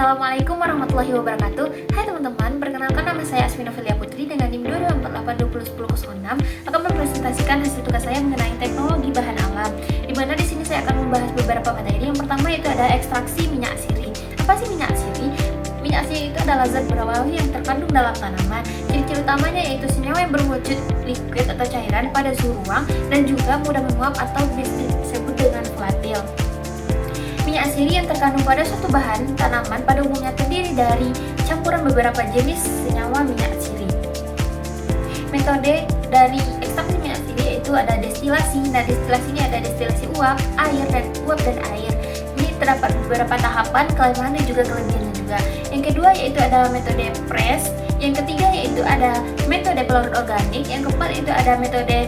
Assalamualaikum warahmatullahi wabarakatuh. Hai teman-teman, perkenalkan nama saya Asminofilia Putri dengan NIM 224820106 akan mempresentasikan hasil tugas saya mengenai teknologi bahan alam. Di mana di sini saya akan membahas beberapa materi. Yang pertama itu ada ekstraksi minyak siri. Apa sih minyak siri? Minyak siri itu adalah zat berbahaya yang terkandung dalam tanaman. Ciri-ciri utamanya yaitu senyawa yang berwujud liquid atau cairan pada suhu ruang dan juga mudah menguap atau disebut dengan volatil. Minyak siri yang terkandung pada suatu bahan tanaman pada umumnya terdiri dari campuran beberapa jenis senyawa minyak siri. Metode dari ekstraksi minyak siri yaitu ada destilasi. Nah, destilasi ini ada destilasi uap, air, dan uap dan air. Ini terdapat beberapa tahapan, kelemahan dan juga kelebihannya juga. Yang kedua yaitu ada metode press. Yang ketiga yaitu ada metode pelarut organik. Yang keempat yaitu ada metode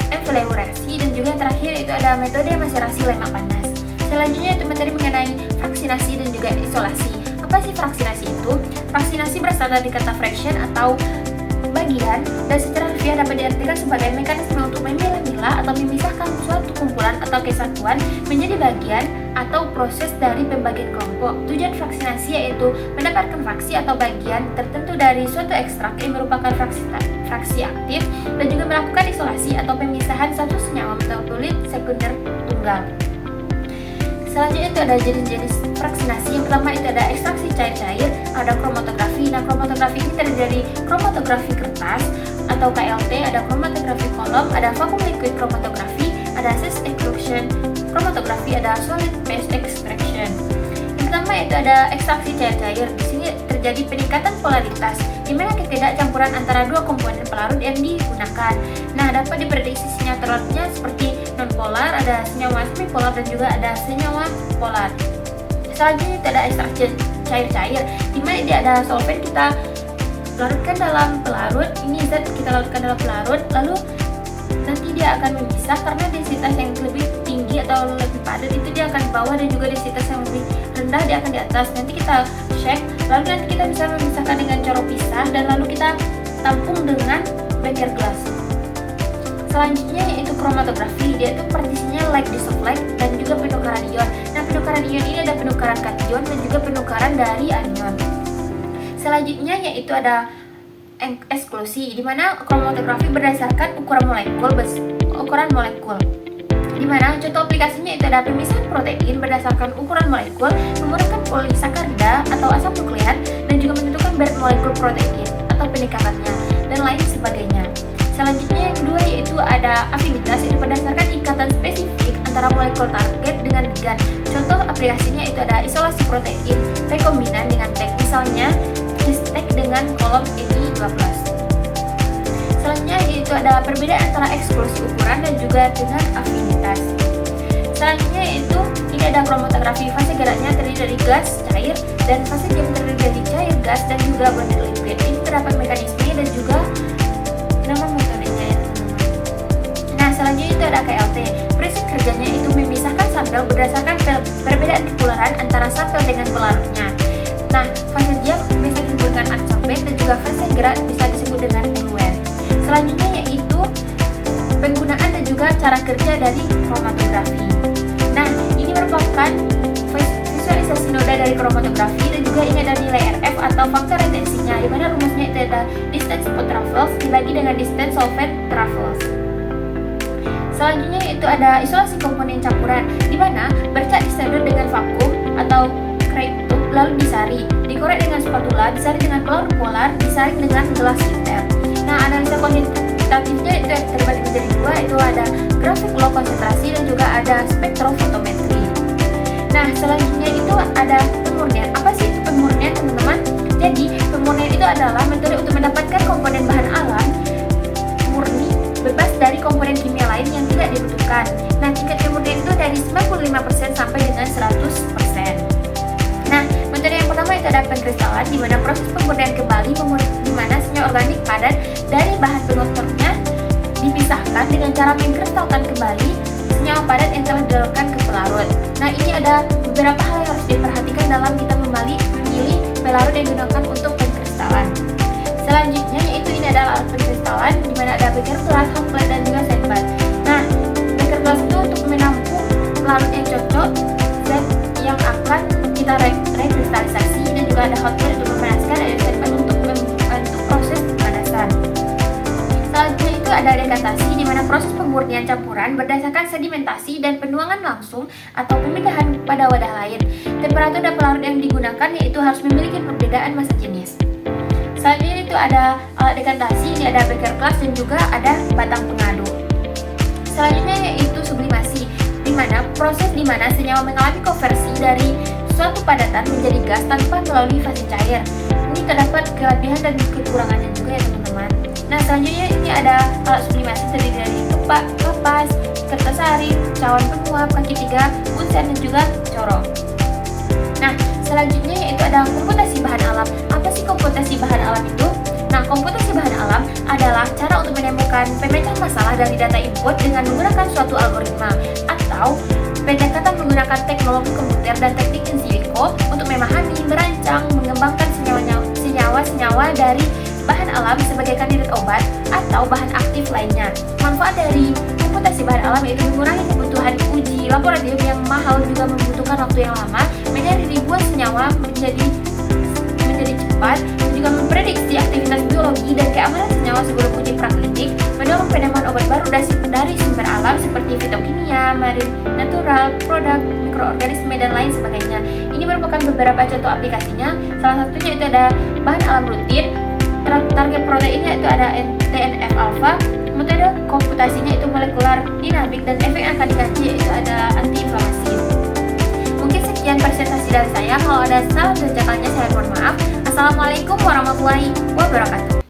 enfleurasi, dan juga yang terakhir yaitu ada metode maserasi lemak panas. Selanjutnya itu materi mengenai fraksinasi dan juga isolasi. Apa sih fraksinasi itu? Fraksinasi berasal dari kata fraction atau bagian, dan secara harfiah dapat diartikan sebagai mekanisme untuk memilah-milah atau memisahkan suatu kumpulan atau kesatuan menjadi bagian atau proses dari pembagian kelompok. Tujuan fraksinasi yaitu mendapatkan fraksi atau bagian tertentu dari suatu ekstrak yang merupakan fraksi aktif, dan juga melakukan isolasi atau pemisahan satu senyawa metabolit sekunder tunggal. Selanjutnya itu ada jenis-jenis fraksinasi. Yang pertama itu ada ekstraksi cair-cair, ada kromatografi. Nah, kromatografi ini terdiri dari kromatografi kertas atau KLT, ada kromatografi kolom, ada vacuum liquid kromatografi, ada cis exclusion kromatografi, ada solid phase extraction. Yang pertama itu ada ekstraksi cair-cair. Di sini terjadi peningkatan polaritas, di mana tidak campuran antara dua komponen pelarut yang digunakan. Nah, dapat diprediksi senyawa terlarutnya seperti non-polar, ada senyawa semipolar, dan juga ada senyawa polar. Selanjutnya itu ada ekstraksi cair-cair, di mana dia ada solvent kita larutkan dalam pelarut. Ini zat kita larutkan dalam pelarut, lalu nanti dia akan memisah karena densitas yang lebih tinggi atau lebih padat itu dia akan di bawah, dan juga densitas yang lebih rendah dia akan di atas. Nanti kita check, lalu nanti kita bisa memisahkan dengan cara pisah, dan lalu kita tampung dengan beker gelas. Selanjutnya yaitu kromatografi. Dia itu partisinya like dissolved light dan juga penukaran ion. Nah, penukaran ion ini ada penukaran kation dan juga penukaran dari anion. Selanjutnya yaitu ada eksklusi, di mana kromatografi berdasarkan ukuran molekul. Di mana contoh aplikasinya itu ada pemisahan protein berdasarkan ukuran molekul, mengurangkan polisakarida atau asam nukleat, dan juga menentukan berat molekul protein atau peningkatannya, dan lain sebagainya. Selanjutnya yang kedua yaitu ada afinitas, itu berdasarkan ikatan spesifik antara molekul target dengan ligand. Contoh aplikasinya itu ada isolasi protein rekombinan dengan tag, misalnya tag dengan kolom Ni12. Selanjutnya yaitu ada perbedaan antara eksklusi ukuran dan juga dengan afinitas. Selanjutnya yaitu ini ada kromatografi. Fase geraknya terdiri dari gas, cair, dan fase jam terdiri dari cair, gas, dan juga bonded liquid. Ini terdapat mekanismenya dan juga nama metodenya ya teman-teman. Nah, selanjutnya itu ada KLT. Prinsip kerjanya itu memisahkan sampel berdasarkan perbedaan kepularan antara sampel dengan pelarutnya. Nah, fase jam bisa disebut dengan adsorbent, dan juga fase gerak bisa disebut dengan diluent. Selanjutnya yaitu penggunaan dan juga cara kerja dari kromatografi. Nah, ini merupakan visualisasi noda dari kromatografi, dan juga ini ada nilai RF atau faktor retensinya, di mana rumusnya itu ada distance spot travels dibagi dengan distance solvent travels. Selanjutnya itu ada isolasi komponen campuran, di mana bercak disedot dengan vakum atau crack lalu disaring, dikorek dengan spatula, disaring dengan pelarut polar, disaring dengan gelas liter. Nah, analisa kuantitatifnya itu terbagi menjadi dua, itu ada grafik low konsentrasi dan juga ada spektrofotometri. Nah, selanjutnya itu ada pemurnian. Apa sih itu pemurnian, teman-teman? Jadi, pemurnian itu adalah metode untuk mendapatkan komponen bahan alam murni bebas dari komponen kimia lain yang tidak dibutuhkan. Nah, tingkat pemurnian itu dari 95% sampai dengan 100%. Nah, metode yang pertama itu ada pengkristalan, di mana proses pemurnian kembali di mana senyawa organik padat dari bahan pengotornya dipisahkan dengan cara mengkristalkan kembali senyawa padat yang telah dilarutkan ke pelarut. Nah, ini ada beberapa hal yang harus diperhatikan dalam kita memilih pelarut yang digunakan untuk pengkristalan. Selanjutnya yaitu ini adalah alat pengkristalan, di mana ada beker gelas, hot plate, dan juga sandbag. Nah, beker gelas itu untuk menampung pelarut yang cocok, zat yang akan kita rekristalisasi, dan juga melakukan sedimentasi dan penuangan langsung atau pemindahan pada wadah lain. Temperatur dan pelarut yang digunakan yaitu harus memiliki perbedaan massa jenis. Selanjutnya itu ada alat dekantasi, ini ada beker kelas dan juga ada batang pengaduk. Selanjutnya yaitu sublimasi, proses di mana senyawa mengalami konversi dari suatu padatan menjadi gas tanpa melalui fase cair. Ini terdapat kelebihan dan kekurangannya juga ya teman-teman. Nah selanjutnya ini ada alat sublimasi terdiri dari kapas, kertas arit, cawan penguap, kaki tiga, bunsen dan juga corong. Nah selanjutnya yaitu ada komputasi bahan alam. Apa sih komputasi bahan alam itu? Nah, komputasi bahan alam adalah cara untuk menemukan pemecahan masalah dari data input dengan menggunakan suatu algoritma atau pendekatan menggunakan teknologi komputer dan teknik in silico untuk memahami, merancang, mengembangkan senyawa-senyawa dari bahan alam sebagai kandidat obat atau bahan aktif lainnya. Manfaat dari komputasi bahan alam yaitu mengurangi kebutuhan uji laboratorium yang mahal juga membutuhkan waktu yang lama, dari ribuan senyawa menjadi cepat, juga memprediksi aktivitas biologi dan keamanan senyawa sebelum uji praklinik, mendorong penemuan obat baru dari sumber alam seperti fitokimia, marine natural, produk, mikroorganisme dan lain sebagainya. Ini merupakan beberapa contoh aplikasinya. Salah satunya itu ada bahan alam rutin, target proteinnya itu ada TNF alpha, metode komputasinya itu molekular dinamik, dan efek yang akan dikaji yaitu ada antiinflamasi. Mungkin sekian presentasi dari saya. Kalau ada salah dan catatannya saya mohon maaf. Assalamualaikum warahmatullahi wabarakatuh.